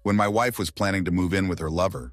When my wife was planning to move in with her lover,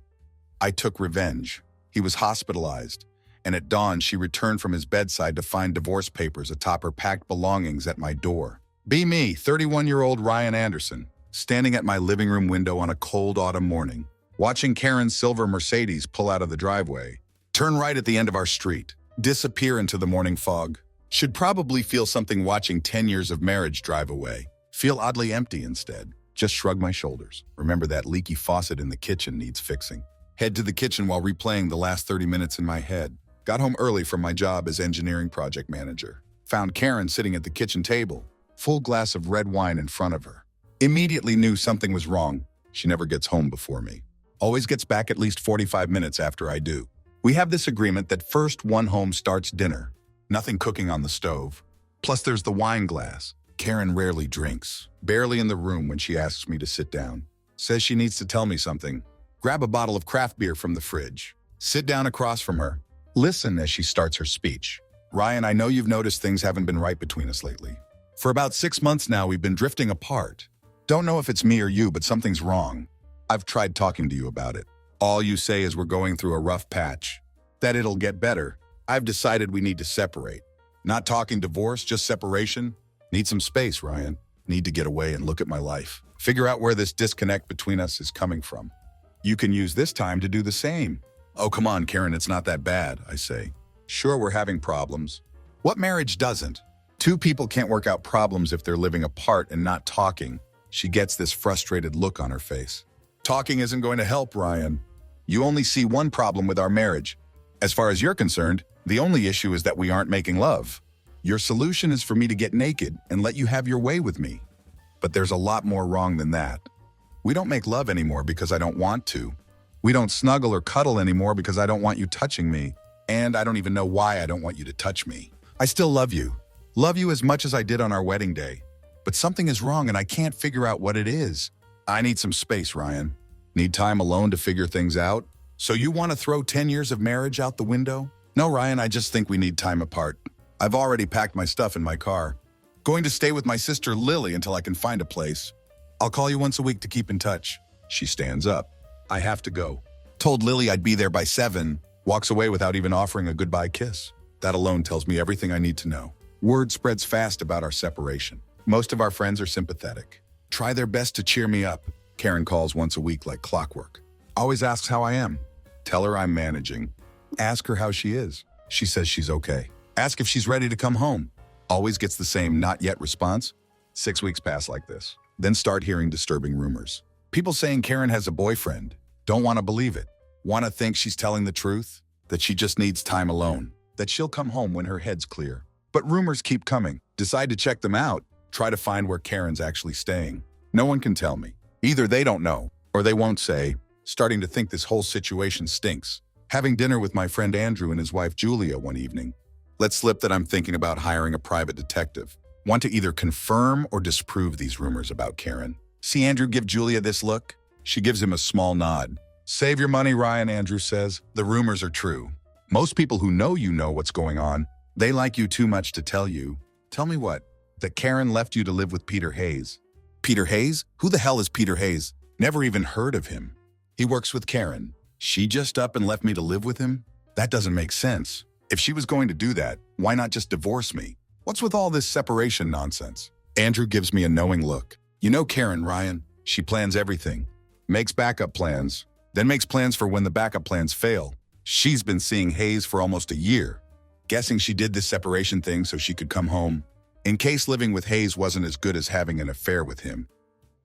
I took revenge. He was hospitalized, and at dawn she returned from his bedside to find divorce papers atop her packed belongings at my door. Be me, 31-year-old Ryan Anderson, standing at my living room window on a cold autumn morning, watching Karen's silver Mercedes pull out of the driveway, turn right at the end of our street, disappear into the morning fog. Should probably feel something watching 10 years of marriage drive away. Feel oddly empty instead. Just shrug my shoulders. Remember that leaky faucet in the kitchen needs fixing. Head to the kitchen while replaying the last 30 minutes in my head. Got home early from my job as engineering project manager. Found Karen sitting at the kitchen table, full glass of red wine in front of her. Immediately knew something was wrong. She never gets home before me. Always gets back at least 45 minutes after I do. We have this agreement that first one home starts dinner. Nothing cooking on the stove. Plus there's the wine glass. Karen rarely drinks. Barely in the room when she asks me to sit down. Says she needs to tell me something. Grab a bottle of craft beer from the fridge. Sit down across from her. Listen as she starts her speech. Ryan, I know you've noticed things haven't been right between us lately. For about 6 months now, we've been drifting apart. Don't know if it's me or you, but something's wrong. I've tried talking to you about it. All you say is we're going through a rough patch. That it'll get better. I've decided we need to separate. Not talking divorce, just separation. Need some space, Ryan. Need to get away and look at my life. Figure out where this disconnect between us is coming from. You can use this time to do the same. Oh, come on, Karen, it's not that bad, I say. Sure, we're having problems. What marriage doesn't? Two people can't work out problems if they're living apart and not talking. She gets this frustrated look on her face. Talking isn't going to help, Ryan. You only see one problem with our marriage. As far as you're concerned, the only issue is that we aren't making love. Your solution is for me to get naked and let you have your way with me. But there's a lot more wrong than that. We don't make love anymore because I don't want to. We don't snuggle or cuddle anymore because I don't want you touching me. And I don't even know why I don't want you to touch me. I still love you. Love you as much as I did on our wedding day. But something is wrong and I can't figure out what it is. I need some space, Ryan. Need time alone to figure things out. So you want to throw 10 years of marriage out the window? No, Ryan, I just think we need time apart. I've already packed my stuff in my car. Going to stay with my sister Lily until I can find a place. I'll call you once a week to keep in touch. She stands up. I have to go. Told Lily I'd be there by 7. Walks away without even offering a goodbye kiss. That alone tells me everything I need to know. Word spreads fast about our separation. Most of our friends are sympathetic. Try their best to cheer me up. Karen calls once a week like clockwork. Always asks how I am. Tell her I'm managing. Ask her how she is. She says she's okay. Ask if she's ready to come home. Always gets the same not yet response. 6 weeks pass like this. Then start hearing disturbing rumors. People saying Karen has a boyfriend. Don't want to believe it. Want to think she's telling the truth? That she just needs time alone. That she'll come home when her head's clear. But rumors keep coming. Decide to check them out. Try to find where Karen's actually staying. No one can tell me. Either they don't know, or they won't say. Starting to think this whole situation stinks. Having dinner with my friend Andrew and his wife Julia one evening. Let slip that I'm thinking about hiring a private detective. Want to either confirm or disprove these rumors about Karen. See Andrew give Julia this look? She gives him a small nod. Save your money, Ryan, Andrew says. The rumors are true. Most people who know you know what's going on. They like you too much to tell you. Tell me what? That Karen left you to live with Peter Hayes. Peter Hayes? Who the hell is Peter Hayes? Never even heard of him. He works with Karen. She just up and left me to live with him? That doesn't make sense. If she was going to do that, why not just divorce me? What's with all this separation nonsense? Andrew gives me a knowing look. You know Karen, Ryan. She plans everything. Makes backup plans. Then makes plans for when the backup plans fail. She's been seeing Hayes for almost a year. Guessing she did this separation thing so she could come home. In case living with Hayes wasn't as good as having an affair with him.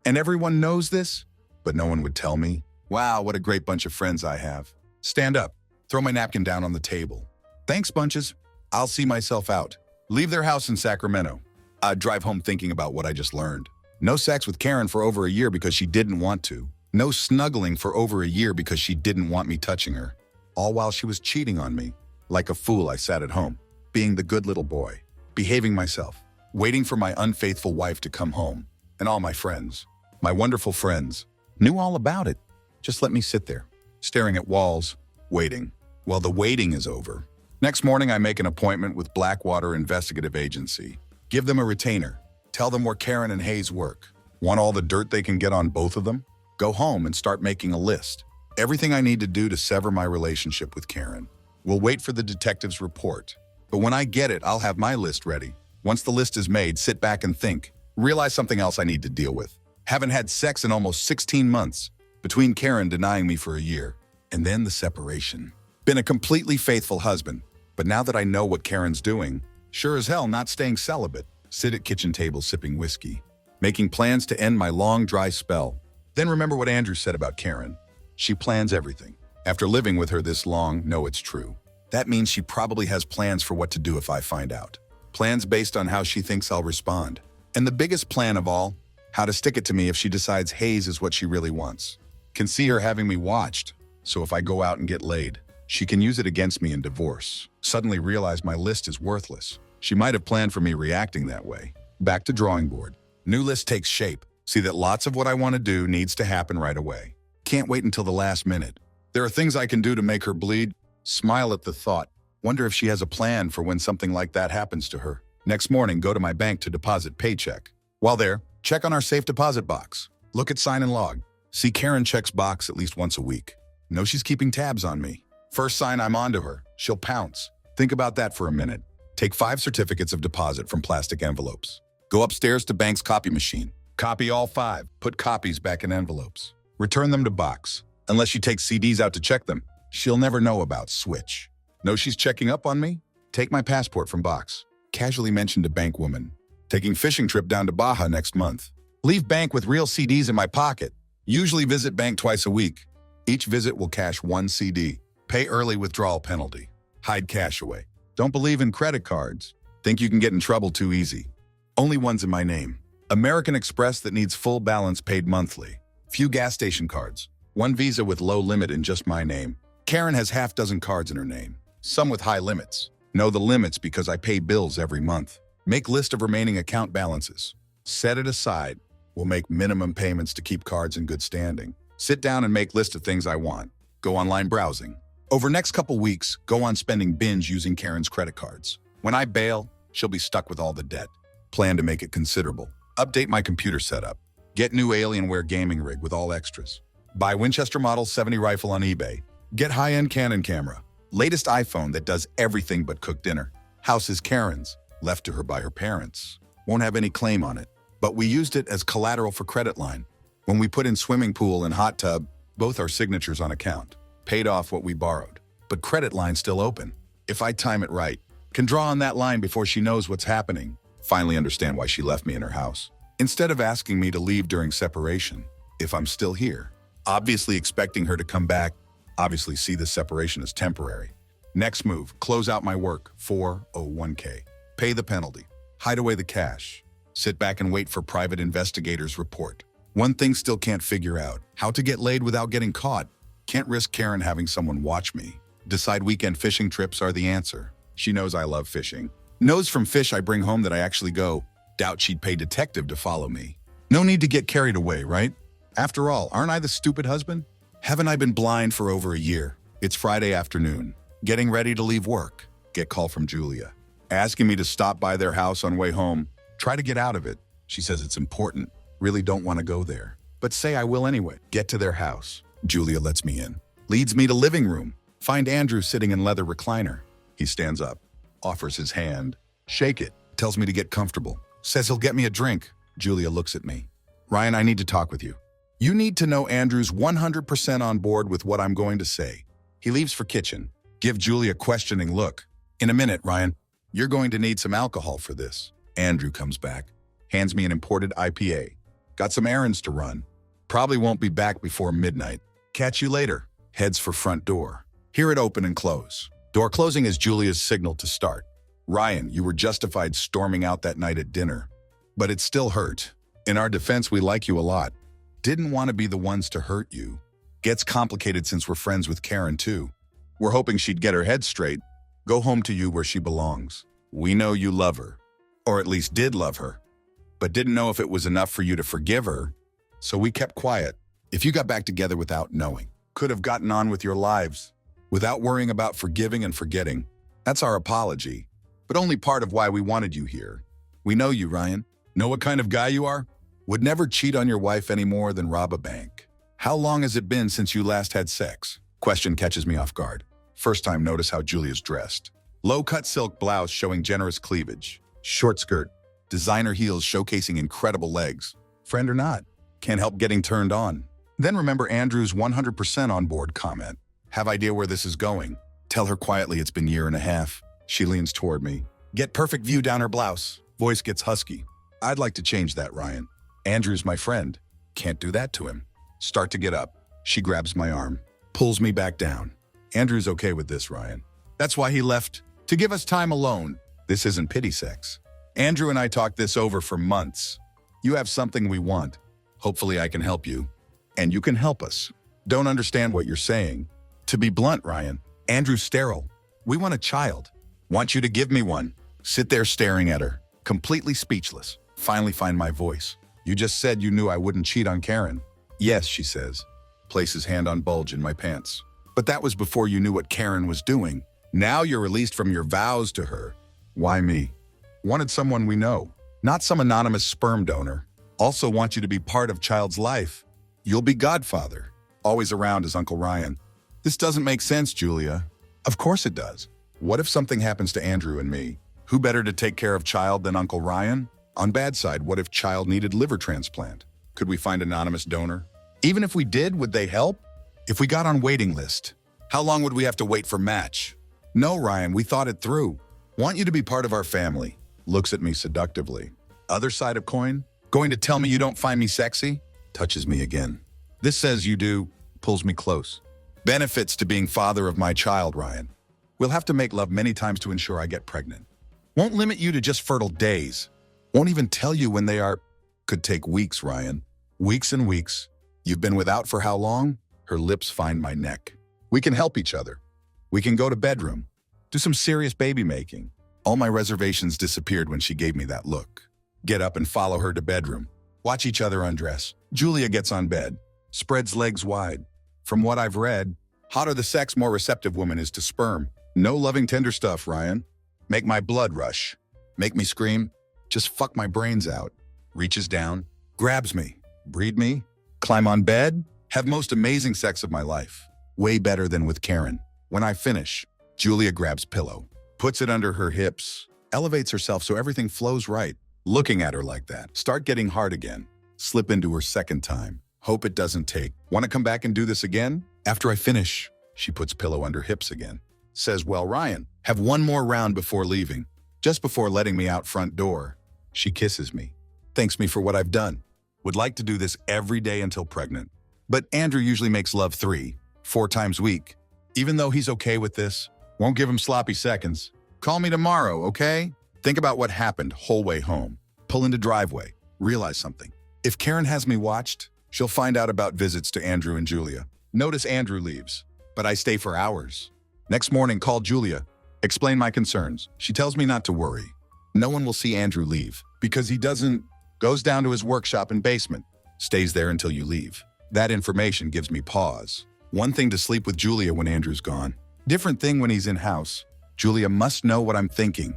And everyone knows this? But no one would tell me. Wow, what a great bunch of friends I have. Stand up. Throw my napkin down on the table. Thanks, bunches. I'll see myself out. Leave their house in Sacramento. I'd drive home thinking about what I just learned. No sex with Karen for over a year because she didn't want to. No snuggling for over a year because she didn't want me touching her. All while she was cheating on me. Like a fool, I sat at home, being the good little boy, behaving myself, waiting for my unfaithful wife to come home. And all my friends, my wonderful friends, knew all about it. Just let me sit there, staring at walls, waiting. Well, the waiting is over. Next morning, I make an appointment with Blackwater Investigative Agency. Give them a retainer. Tell them where Karen and Hayes work. Want all the dirt they can get on both of them? Go home and start making a list. Everything I need to do to sever my relationship with Karen. We'll wait for the detective's report. But when I get it, I'll have my list ready. Once the list is made, sit back and think. Realize something else I need to deal with. Haven't had sex in almost 16 months. Between Karen denying me for a year. And then the separation. Been a completely faithful husband. But now that I know what Karen's doing, sure as hell not staying celibate. Sit at kitchen table sipping whiskey. Making plans to end my long, dry spell. Then remember what Andrew said about Karen. She plans everything. After living with her this long, no, it's true. That means she probably has plans for what to do if I find out. Plans based on how she thinks I'll respond. And the biggest plan of all, how to stick it to me if she decides Hayes is what she really wants. Can see her having me watched, so if I go out and get laid, she can use it against me in divorce. Suddenly realize my list is worthless. She might have planned for me reacting that way. Back to drawing board. New list takes shape. See that lots of what I want to do needs to happen right away. Can't wait until the last minute. There are things I can do to make her bleed. Smile at the thought. Wonder if she has a plan for when something like that happens to her. Next morning, go to my bank to deposit paycheck. While there, check on our safe deposit box. Look at sign and log. See Karen checks box at least once a week. Know she's keeping tabs on me. First sign I'm onto her, she'll pounce. Think about that for a minute. Take 5 certificates of deposit from plastic envelopes. Go upstairs to bank's copy machine. Copy all 5. Put copies back in envelopes. Return them to box. Unless she takes CDs out to check them, she'll never know about switch. Know she's checking up on me? Take my passport from box. Casually mention to bank woman. Taking fishing trip down to Baja next month. Leave bank with real CDs in my pocket. Usually visit bank twice a week. Each visit will cash 1 CD. Pay early withdrawal penalty. Hide cash away. Don't believe in credit cards. Think you can get in trouble too easy. Only ones in my name. American Express that needs full balance paid monthly. Few gas station cards. 1 Visa with low limit in just my name. Karen has half dozen cards in her name. Some with high limits. Know the limits because I pay bills every month. Make list of remaining account balances. Set it aside. We'll make minimum payments to keep cards in good standing. Sit down and make list of things I want. Go online browsing. Over next couple weeks, go on spending binge using Karen's credit cards. When I bail, she'll be stuck with all the debt. Plan to make it considerable. Update my computer setup. Get new Alienware gaming rig with all extras. Buy Winchester Model 70 rifle on eBay. Get high-end Canon camera. Latest iPhone that does everything but cook dinner. House is Karen's, left to her by her parents. Won't have any claim on it. But we used it as collateral for credit line. When we put in swimming pool and hot tub, both our signatures on account. Paid off what we borrowed. But credit line still open. If I time it right, can draw on that line before she knows what's happening. Finally understand why she left me in her house. Instead of asking me to leave during separation, if I'm still here. Obviously expecting her to come back. Obviously see the separation as temporary. Next move, close out my work, 401k. Pay the penalty. Hide away the cash. Sit back and wait for private investigators' report. One thing still can't figure out, how to get laid without getting caught. Can't risk Karen having someone watch me. Decide weekend fishing trips are the answer. She knows I love fishing. Knows from fish I bring home that I actually go. Doubt she'd pay detective to follow me. No need to get carried away, right? After all, aren't I the stupid husband? Haven't I been blind for over a year? It's Friday afternoon. Getting ready to leave work. Get call from Julia. Asking me to stop by their house on way home. Try to get out of it. She says it's important. Really don't want to go there. But say I will anyway. Get to their house. Julia lets me in. Leads me to living room. Find Andrew sitting in leather recliner. He stands up. Offers his hand. Shake it. Tells me to get comfortable. Says he'll get me a drink. Julia looks at me. Ryan, I need to talk with you. You need to know Andrew's 100% on board with what I'm going to say. He leaves for kitchen. Give Julia a questioning look. In a minute, Ryan. You're going to need some alcohol for this. Andrew comes back. Hands me an imported IPA. Got some errands to run. Probably won't be back before midnight. Catch you later. Heads for front door. Hear it open and close. Door closing is Julia's signal to start. Ryan, you were justified storming out that night at dinner. But it still hurt. In our defense, we like you a lot. Didn't want to be the ones to hurt you. Gets complicated since we're friends with Karen too. We're hoping she'd get her head straight. Go home to you where she belongs. We know you love her. Or at least did love her. But didn't know if it was enough for you to forgive her. So we kept quiet. If you got back together without knowing, could have gotten on with your lives. Without worrying about forgiving and forgetting. That's our apology. But only part of why we wanted you here. We know you, Ryan. Know what kind of guy you are? Would never cheat on your wife any more than rob a bank. How long has it been since you last had sex? Question catches me off guard. First time notice how Julia's dressed. Low-cut silk blouse showing generous cleavage. Short skirt. Designer heels showcasing incredible legs. Friend or not, can't help getting turned on. Then remember Andrew's 100% on board comment. Have idea where this is going. Tell her quietly it's been 1.5 years. She leans toward me. Get perfect view down her blouse. Voice gets husky. I'd like to change that, Ryan. Andrew's my friend. Can't do that to him. Start to get up. She grabs my arm. Pulls me back down. Andrew's okay with this, Ryan. That's why he left. To give us time alone. This isn't pity sex. Andrew and I talked this over for months. You have something we want. Hopefully I can help you. And you can help us. Don't understand what you're saying. To be blunt, Ryan, Andrew's sterile. We want a child. Want you to give me one. Sit there staring at her, completely speechless. Finally find my voice. You just said you knew I wouldn't cheat on Karen. Yes, she says. Places hand on bulge in my pants. But that was before you knew what Karen was doing. Now you're released from your vows to her. Why me? Wanted someone we know, not some anonymous sperm donor. Also want you to be part of child's life. You'll be godfather. Always around as Uncle Ryan. This doesn't make sense, Julia. Of course it does. What if something happens to Andrew and me? Who better to take care of child than Uncle Ryan? On bad side, what if child needed liver transplant? Could we find anonymous donor? Even if we did, would they help? If we got on waiting list, how long would we have to wait for match? No, Ryan, we thought it through. Want you to be part of our family. Looks at me seductively. Other side of coin? Going to tell me you don't find me sexy? Touches me again. This says you do. Pulls me close. Benefits to being father of my child, Ryan. We'll have to make love many times to ensure I get pregnant. Won't limit you to just fertile days. Won't even tell you when they are. Could take weeks, Ryan. Weeks and weeks. You've been without for how long? Her lips find my neck. We can help each other. We can go to bedroom. Do some serious baby making. All my reservations disappeared when she gave me that look. Get up and follow her to bedroom. Watch each other undress. Julia gets on bed. Spreads legs wide. From what I've read, hotter the sex, more receptive woman is to sperm. No loving tender stuff, Ryan. Make my blood rush. Make me scream. Just fuck my brains out. Reaches down. Grabs me. Breed me. Climb on bed. Have most amazing sex of my life. Way better than with Karen. When I finish, Julia grabs pillow. Puts it under her hips. Elevates herself so everything flows right. Looking at her like that. Start getting hard again. Slip into her second time. Hope it doesn't take. Want to come back and do this again? After I finish, she puts pillow under hips again. Says, well, Ryan, have one more round before leaving. Just before letting me out front door. She kisses me. Thanks me for what I've done. Would like to do this every day until pregnant. But Andrew usually makes love 3-4 times a week. Even though he's okay with this, won't give him sloppy seconds. Call me tomorrow, okay? Think about what happened whole way home. Pull into driveway. Realize something. If Karen has me watched, she'll find out about visits to Andrew and Julia. Notice Andrew leaves, but I stay for hours. Next morning, call Julia. Explain my concerns. She tells me not to worry. No one will see Andrew leave because he doesn't. Goes down to his workshop and basement. Stays there until you leave. That information gives me pause. One thing to sleep with Julia when Andrew's gone. Different thing when he's in house. Julia must know what I'm thinking.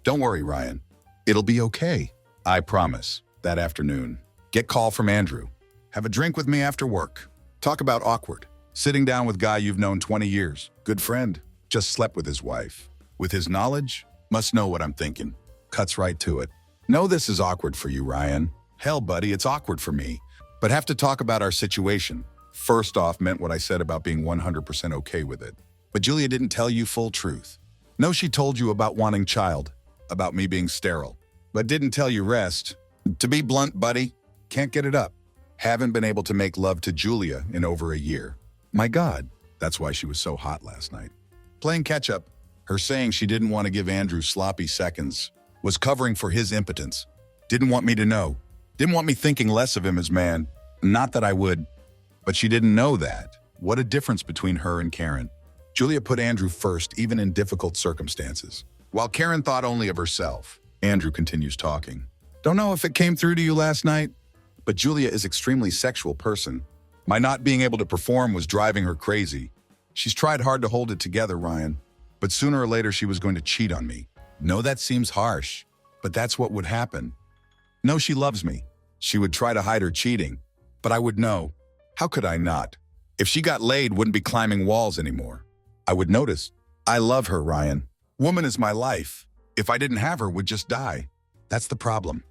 Don't worry, Ryan. It'll be okay. I promise. That afternoon. Get call from Andrew. Have a drink with me after work. Talk about awkward. Sitting down with guy you've known 20 years. Good friend. Just slept with his wife. With his knowledge, must know what I'm thinking. Cuts right to it. Know this is awkward for you, Ryan. Hell, buddy, it's awkward for me. But have to talk about our situation. First off, meant what I said about being 100% okay with it. But Julia didn't tell you full truth. No, she told you about wanting child. About me being sterile. But didn't tell you rest. To be blunt, buddy, can't get it up. Haven't been able to make love to Julia in over a year. My God, that's why she was so hot last night. Playing catch-up, her saying she didn't want to give Andrew sloppy seconds, was covering for his impotence. Didn't want me to know. Didn't want me thinking less of him as man. Not that I would, but she didn't know that. What a difference between her and Karen. Julia put Andrew first, even in difficult circumstances. While Karen thought only of herself, Andrew continues talking. Don't know if it came through to you last night, but Julia is extremely sexual person. My not being able to perform was driving her crazy. She's tried hard to hold it together, Ryan, but sooner or later she was going to cheat on me. No, that seems harsh, but that's what would happen. No, she loves me. She would try to hide her cheating, but I would know. How could I not? If she got laid, wouldn't be climbing walls anymore. I would notice. I love her, Ryan. Woman is my life. If I didn't have her, would just die. That's the problem.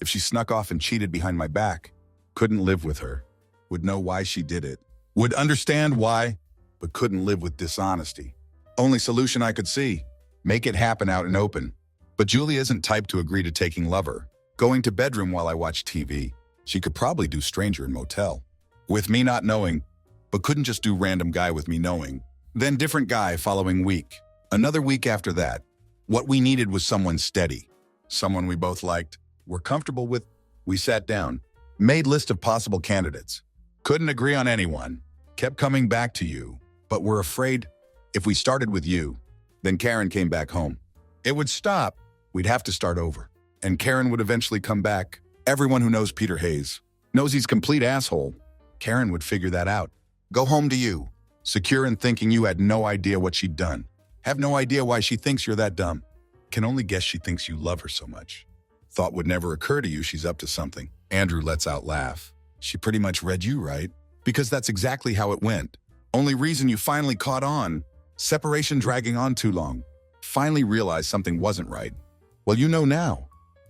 If she snuck off and cheated behind my back, couldn't live with her. Would know why she did it. Would understand why, but couldn't live with dishonesty. Only solution I could see, make it happen out in open. But Julia isn't type to agree to taking lover. Going to bedroom while I watch TV. She could probably do stranger in motel. With me not knowing, but couldn't just do random guy with me knowing. Then different guy following week. Another week after that. What we needed was someone steady. Someone we both liked, were comfortable with. We sat down, made list of possible candidates. Couldn't agree on anyone. Kept coming back to you, but we're afraid if we started with you, then Karen came back home. It would stop. We'd have to start over. And Karen would eventually come back. Everyone who knows Peter Hayes knows he's complete asshole. Karen would figure that out. Go home to you, secure in thinking you had no idea what she'd done. Have no idea why she thinks you're that dumb. Can only guess she thinks you love her so much. Thought would never occur to you she's up to something. Andrew lets out laugh. She pretty much read you, right? Because that's exactly how it went. Only reason you finally caught on. Separation dragging on too long. Finally realized something wasn't right. Well, you know now.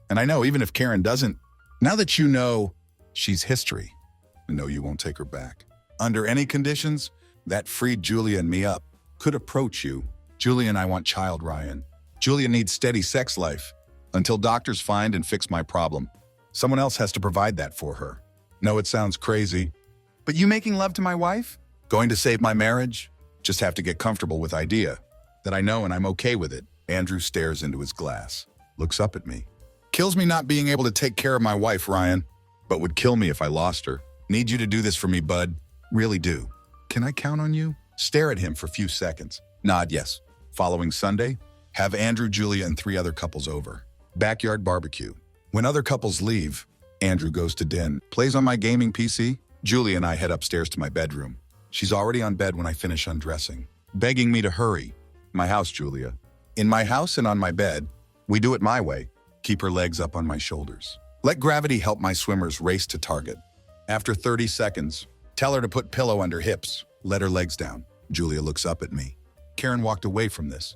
And I know even if Karen doesn't, now that you know, she's history. I know you won't take her back. Under any conditions, that freed Julia and me up. Could approach you. Julia and I want child, Ryan. Julia needs steady sex life. Until doctors find and fix my problem. Someone else has to provide that for her. No, it sounds crazy. But you making love to my wife? Going to save my marriage? Just have to get comfortable with idea. That I know and I'm okay with it. Andrew stares into his glass. Looks up at me. Kills me not being able to take care of my wife, Ryan. But would kill me if I lost her. Need you to do this for me, bud. Really do. Can I count on you? Stare at him for a few seconds. Nod yes. Following Sunday, have Andrew, Julia, and 3 other couples over. Backyard barbecue. When other couples leave, Andrew goes to den, plays on my gaming PC. Julia and I head upstairs to my bedroom. She's already on bed when I finish undressing, begging me to hurry. My house, Julia. In my house and on my bed, we do it my way. Keep her legs up on my shoulders. Let gravity help my swimmers race to target. After 30 seconds, tell her to put pillow under hips. Let her legs down. Julia looks up at me. Karen walked away from this.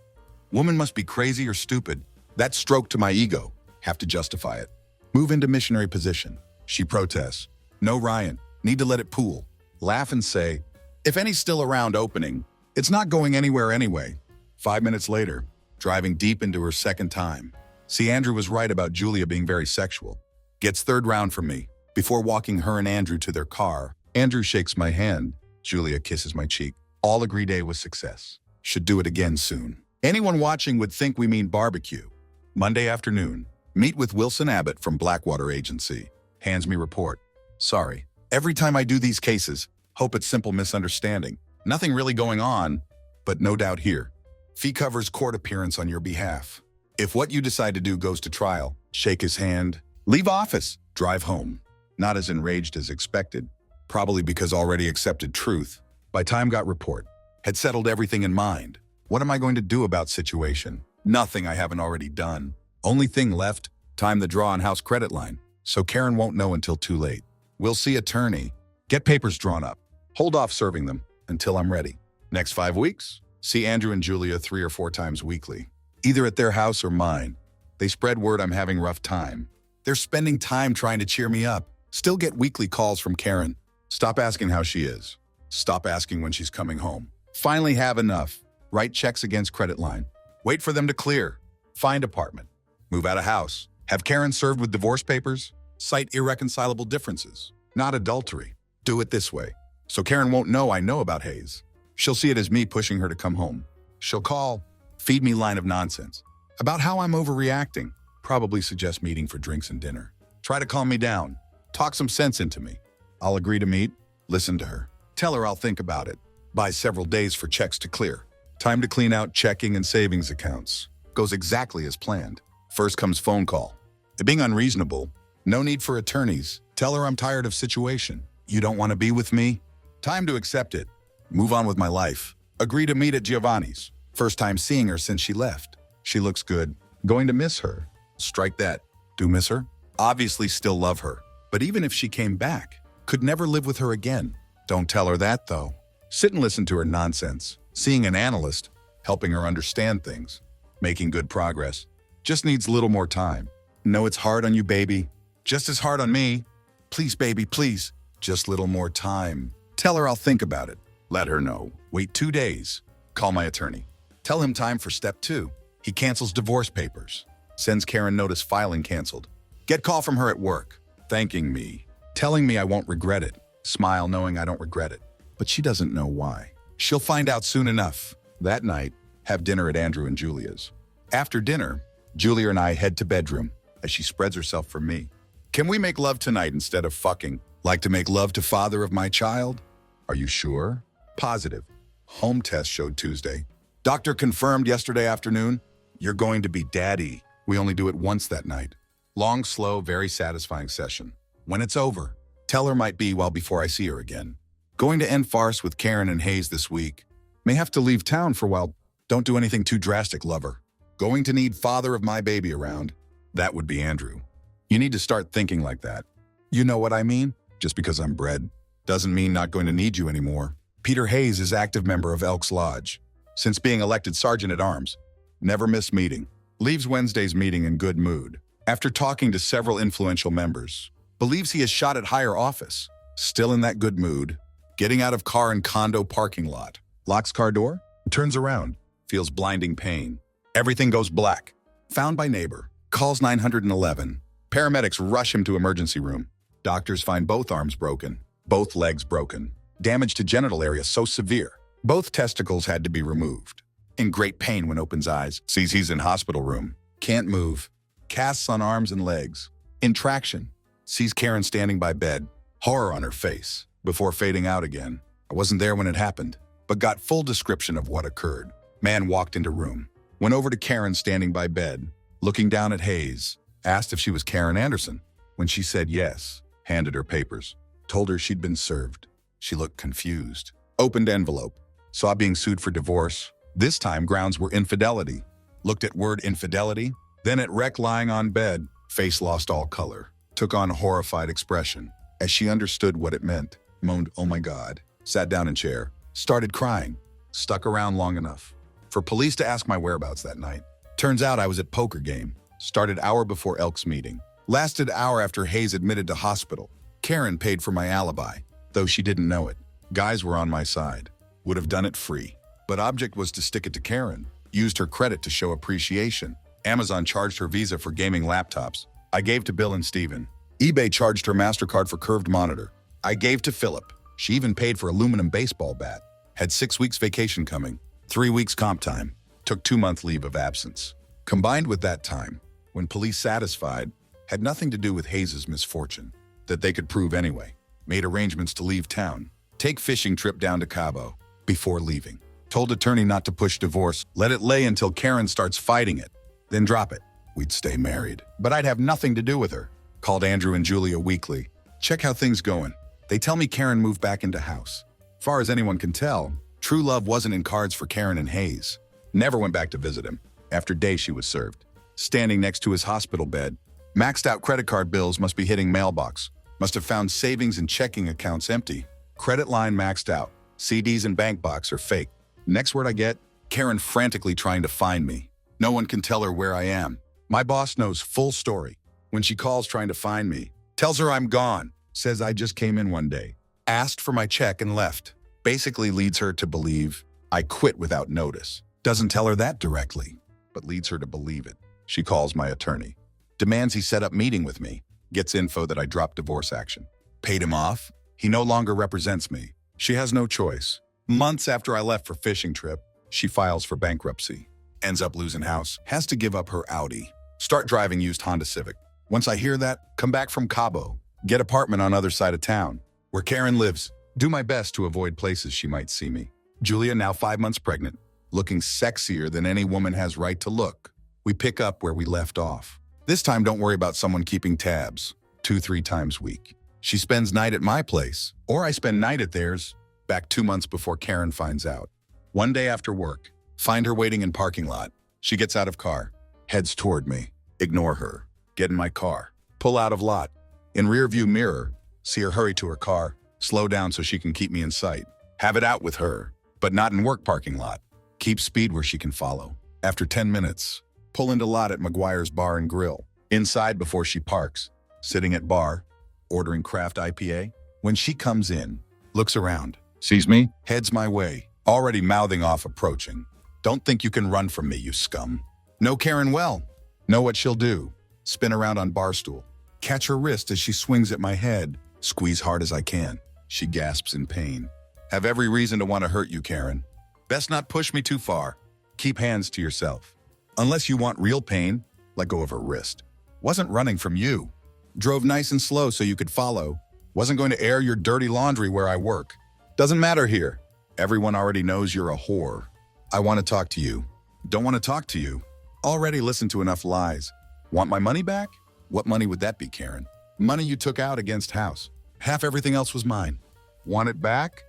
Woman must be crazy or stupid. That stroke to my ego. Have to justify it. Move into missionary position. She protests. No, Ryan. Need to let it pool. Laugh and say, if any's still around opening, it's not going anywhere anyway. 5 minutes later, driving deep into her second time. See, Andrew was right about Julia being very sexual. Gets 3rd round from me. Before walking her and Andrew to their car, Andrew shakes my hand. Julia kisses my cheek. All agree day was success. Should do it again soon. Anyone watching would think we mean barbecue. Monday afternoon, meet with Wilson Abbott from Blackwater Agency. Hands me report. Sorry. Every time I do these cases, hope it's simple misunderstanding. Nothing really going on, but no doubt here. Fee covers court appearance on your behalf. If what you decide to do goes to trial, shake his hand, leave office, drive home. Not as enraged as expected, probably because already accepted truth. By time got report, had settled everything in mind. What am I going to do about situation? Nothing I haven't already done. Only thing left, time the draw on house credit line. So Karen won't know until too late. We'll see attorney. Get papers drawn up. Hold off serving them until I'm ready. Next 5 weeks, see Andrew and Julia 3 or 4 times weekly. Either at their house or mine. They spread word I'm having rough time. They're spending time trying to cheer me up. Still get weekly calls from Karen. Stop asking how she is. Stop asking when she's coming home. Finally have enough. Write checks against credit line. Wait for them to clear. Find apartment. Move out of house. Have Karen served with divorce papers. Cite irreconcilable differences. Not adultery. Do it this way. So Karen won't know I know about Hayes. She'll see it as me pushing her to come home. She'll call, feed me line of nonsense. About how I'm overreacting. Probably suggest meeting for drinks and dinner. Try to calm me down. Talk some sense into me. I'll agree to meet. Listen to her. Tell her I'll think about it. Buy several days for checks to clear. Time to clean out checking and savings accounts. Goes exactly as planned. First comes phone call. Being unreasonable. No need for attorneys. Tell her I'm tired of situation. You don't want to be with me? Time to accept it. Move on with my life. Agree to meet at Giovanni's. First time seeing her since she left. She looks good. Going to miss her. Strike that. Do miss her? Obviously still love her. But even if she came back, could never live with her again. Don't tell her that, though. Sit and listen to her nonsense. Seeing an analyst, helping her understand things, making good progress. Just needs a little more time. No, it's hard on you, baby. Just as hard on me. Please, baby, please. Just little more time. Tell her I'll think about it. Let her know. Wait 2 days. Call my attorney. Tell him time for step 2. He cancels divorce papers. Sends Karen notice filing canceled. Get call from her at work, thanking me, telling me I won't regret it. Smile knowing I don't regret it. But she doesn't know why. She'll find out soon enough. That night, have dinner at Andrew and Julia's. After dinner, Julia and I head to bedroom as she spreads herself for me. Can we make love tonight instead of fucking? Like to make love to father of my child? Are you sure? Positive. Home test showed Tuesday. Doctor confirmed yesterday afternoon. You're going to be daddy. We only do it once that night. Long, slow, very satisfying session. When it's over, tell her might be well before I see her again. Going to end farce with Karen and Hayes this week. May have to leave town for a while. Don't do anything too drastic, lover. Going to need father of my baby around. That would be Andrew. You need to start thinking like that. You know what I mean? Just because I'm bred doesn't mean not going to need you anymore. Peter Hayes is active member of Elks Lodge. Since being elected Sergeant at Arms. Never missed meeting. Leaves Wednesday's meeting in good mood. After talking to several influential members. Believes he is shot at higher office. Still in that good mood. Getting out of car in condo parking lot. Locks car door. Turns around. Feels blinding pain. Everything goes black. Found by neighbor. Calls 911. Paramedics rush him to emergency room. Doctors find both arms broken. Both legs broken. Damage to genital area so severe. Both testicles had to be removed. In great pain when opens eyes. Sees he's in hospital room. Can't move. Casts on arms and legs. In traction. Sees Karen standing by bed. Horror on her face. Before fading out again. I wasn't there when it happened, but got full description of what occurred. Man walked into room. Went over to Karen standing by bed. Looking down at Hayes. Asked if she was Karen Anderson. When she said yes, handed her papers. Told her she'd been served. She looked confused. Opened envelope. Saw being sued for divorce. This time grounds were infidelity. Looked at word infidelity. Then at wreck lying on bed. Face lost all color. Took on a horrified expression. As she understood what it meant. Moaned, oh my God. Sat down in chair. Started crying. Stuck around long enough for police to ask my whereabouts that night. Turns out I was at poker game. Started hour before Elk's meeting. Lasted hour after Hayes admitted to hospital. Karen paid for my alibi, though she didn't know it. Guys were on my side. Would have done it free. But object was to stick it to Karen. Used her credit to show appreciation. Amazon charged her Visa for gaming laptops. I gave to Bill and Steven. eBay charged her MasterCard for curved monitor. I gave to Philip. She even paid for aluminum baseball bat. Had 6 weeks vacation coming. 3 weeks comp time. Took 2-month leave of absence. Combined with that time, when police satisfied, had nothing to do with Hayes' misfortune. That they could prove anyway. Made arrangements to leave town. Take fishing trip down to Cabo. Before leaving. Told attorney not to push divorce. Let it lay until Karen starts fighting it. Then drop it. We'd stay married. But I'd have nothing to do with her. Called Andrew and Julia weekly. Check how things going. They tell me Karen moved back into house. Far as anyone can tell, true love wasn't in cards for Karen and Hayes. Never went back to visit him. After days she was served. Standing next to his hospital bed. Maxed out credit card bills must be hitting mailbox. Must have found savings and checking accounts empty. Credit line maxed out. CDs and bank box are fake. Next word I get, Karen frantically trying to find me. No one can tell her where I am. My boss knows full story. When she calls trying to find me, tells her I'm gone. Says I just came in one day. Asked for my check and left. Basically leads her to believe I quit without notice. Doesn't tell her that directly, but leads her to believe it. She calls my attorney. Demands he set up meeting with me. Gets info that I dropped divorce action. Paid him off. He no longer represents me. She has no choice. Months after I left for fishing trip, she files for bankruptcy. Ends up losing house. Has to give up her Audi. Start driving used Honda Civic. Once I hear that, come back from Cabo. Get apartment on other side of town, where Karen lives. Do my best to avoid places she might see me. Julia, now 5 months pregnant. Looking sexier than any woman has right to look. We pick up where we left off. This time, don't worry about someone keeping tabs. 2-3 times a week. She spends night at my place, or I spend night at theirs. Back 2 months before Karen finds out. One day after work, find her waiting in parking lot. She gets out of car, heads toward me. Ignore her. Get in my car. Pull out of lot. In rear view mirror, see her hurry to her car. Slow down so she can keep me in sight. Have it out with her, but not in work parking lot. Keep speed where she can follow. After 10 minutes, pull into lot at McGuire's Bar and Grill. Inside before she parks. Sitting at bar, ordering craft IPA. When she comes in, looks around, sees me, heads my way, already mouthing off approaching. Don't think you can run from me, you scum. Know Karen well. Know what she'll do. Spin around on bar stool. Catch her wrist as she swings at my head. Squeeze hard as I can. She gasps in pain. Have every reason to want to hurt you, Karen. Best not push me too far. Keep hands to yourself. Unless you want real pain, let go of her wrist. Wasn't running from you. Drove nice and slow so you could follow. Wasn't going to air your dirty laundry where I work. Doesn't matter here. Everyone already knows you're a whore. I want to talk to you. Don't want to talk to you. Already listened to enough lies. Want my money back? What money would that be, Karen? Money you took out against house. Half everything else was mine. Want it back?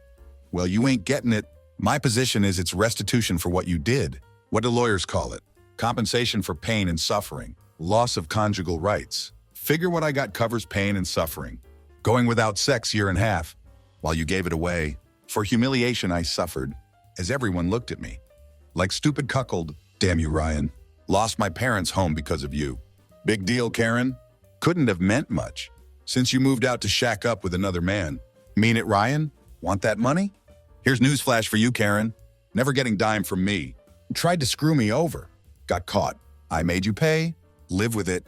Well, you ain't getting it. My position is it's restitution for what you did. What do lawyers call it? Compensation for pain and suffering. Loss of conjugal rights. Figure what I got covers pain and suffering. Going without sex 1.5 years, while you gave it away. For humiliation I suffered, as everyone looked at me. Like stupid cuckold, damn you, Ryan. Lost my parents' home because of you. Big deal, Karen. Couldn't have meant much. Since you moved out to shack up with another man. Mean it, Ryan? Want that money? Here's newsflash for you, Karen. Never getting dime from me. Tried to screw me over. Got caught. I made you pay. Live with it.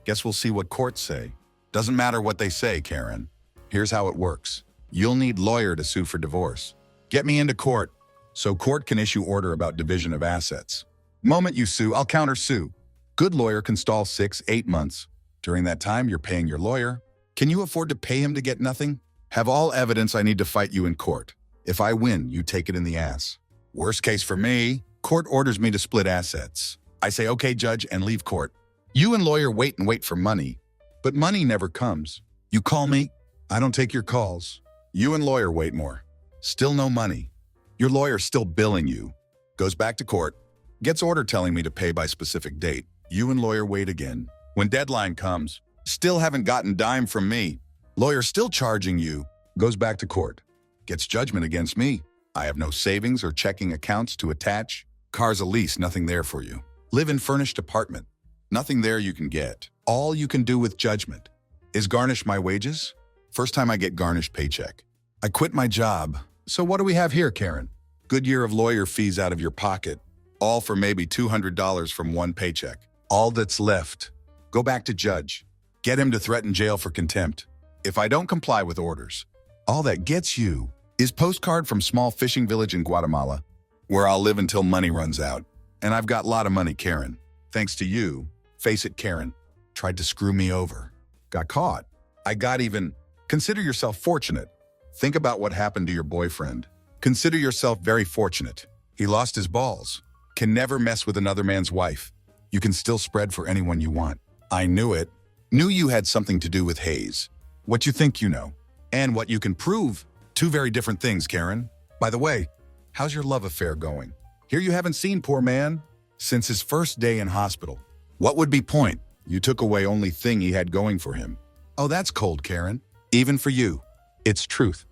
Guess we'll see what courts say. Doesn't matter what they say, Karen. Here's how it works. You'll need lawyer to sue for divorce. Get me into court, so court can issue order about division of assets. Moment you sue, I'll counter-sue. Good lawyer can stall 6-8 months. During that time, you're paying your lawyer. Can you afford to pay him to get nothing? Have all evidence I need to fight you in court. If I win, you take it in the ass. Worst case for me, court orders me to split assets. I say, okay, judge, and leave court. You and lawyer wait and wait for money, but money never comes. You call me, I don't take your calls. You and lawyer wait more. Still no money. Your lawyer's still billing you. Goes back to court. Gets order telling me to pay by specific date. You and lawyer wait again. When deadline comes, still haven't gotten dime from me. Lawyer still charging you. Goes back to court. Gets judgment against me. I have no savings or checking accounts to attach. Car's a lease, nothing there for you. Live in furnished apartment. Nothing there you can get. All you can do with judgment is garnish my wages. First time I get garnished paycheck. I quit my job. So what do we have here, Karen? Good year of lawyer fees out of your pocket. All for maybe $200 from one paycheck. All that's left. Go back to judge. Get him to threaten jail for contempt. If I don't comply with orders, all that gets you is postcard from small fishing village in Guatemala, where I'll live until money runs out. And I've got a lot of money, Karen. Thanks to you. Face it, Karen. Tried to screw me over. Got caught. I got even. Consider yourself fortunate. Think about what happened to your boyfriend. Consider yourself very fortunate. He lost his balls. Can never mess with another man's wife. You can still spread for anyone you want. I knew it. Knew you had something to do with Hayes. What you think you know. And what you can prove. Two very different things, Karen. By the way, how's your love affair going? Here you haven't seen poor man since his first day in hospital. What would be point? You took away only thing he had going for him. Oh, that's cold, Karen. Even for you. It's truth.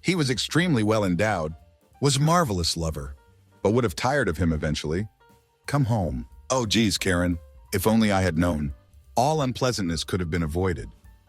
He was extremely well endowed, was marvelous lover, but would have tired of him eventually. Come home. Oh, geez, Karen. If only I had known. All unpleasantness could have been avoided.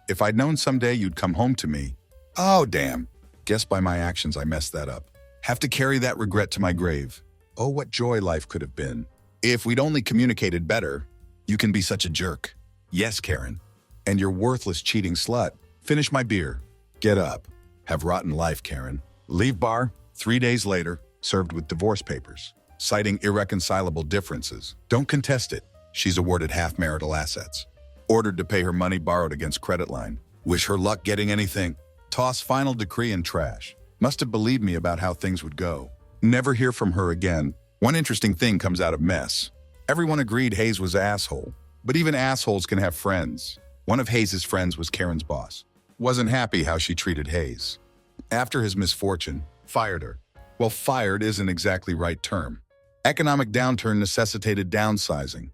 If I'd known someday you'd come home to me. Oh, damn. Guess by my actions I messed that up. Have to carry that regret to my grave. Oh, what joy life could have been. If we'd only communicated better. You can be such a jerk. Yes, Karen. And your worthless cheating slut. Finish my beer. Get up. Have rotten life, Karen. Leave bar. 3 days later, served with divorce papers, citing irreconcilable differences. Don't contest it. She's awarded half marital assets. Ordered to pay her money borrowed against credit line. Wish her luck getting anything. Toss final decree in trash. Must have believed me about how things would go. Never hear from her again. One interesting thing comes out of mess. Everyone agreed Hayes was an asshole, but even assholes can have friends. One of Hayes' friends was Karen's boss. Wasn't happy how she treated Hayes. After his misfortune, fired her. Well, fired isn't exactly right term. Economic downturn necessitated downsizing.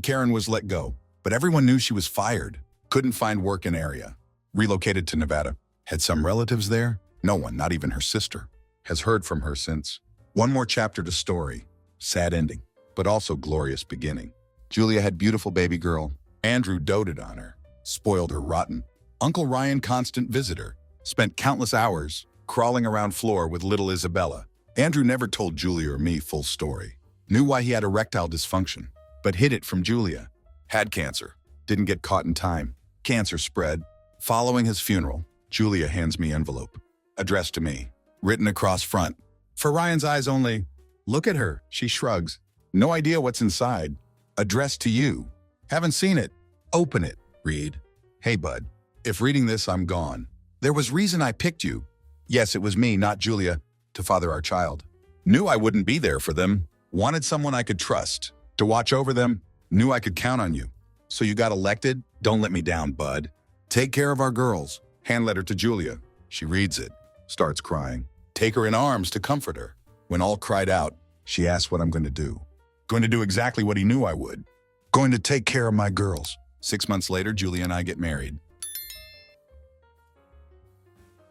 Karen was let go, but everyone knew she was fired. Couldn't find work in area. Relocated to Nevada. Had some relatives there. No one, not even her sister, has heard from her since. One more chapter to story. Sad ending, but also glorious beginning. Julia had beautiful baby girl. Andrew doted on her, spoiled her rotten. Uncle Ryan, constant visitor, spent countless hours crawling around floor with little Isabella. Andrew never told Julia or me full story. Knew why he had erectile dysfunction, but hid it from Julia. Had cancer. Didn't get caught in time. Cancer spread. Following his funeral, Julia hands me envelope. Addressed to me. Written across front. For Ryan's eyes only. Look at her. She shrugs. No idea what's inside. Addressed to you. Haven't seen it. Open it. Read. Hey, bud. If reading this, I'm gone. There was reason I picked you. Yes, it was me, not Julia, to father our child. Knew I wouldn't be there for them. Wanted someone I could trust. To watch over them. Knew I could count on you. So you got elected? Don't let me down, bud. Take care of our girls. Hand letter to Julia. She reads it. Starts crying. Take her in arms to comfort her. When all cried out, she asked what I'm going to do. Going to do exactly what he knew I would. Going to take care of my girls. 6 months later, Julia and I get married.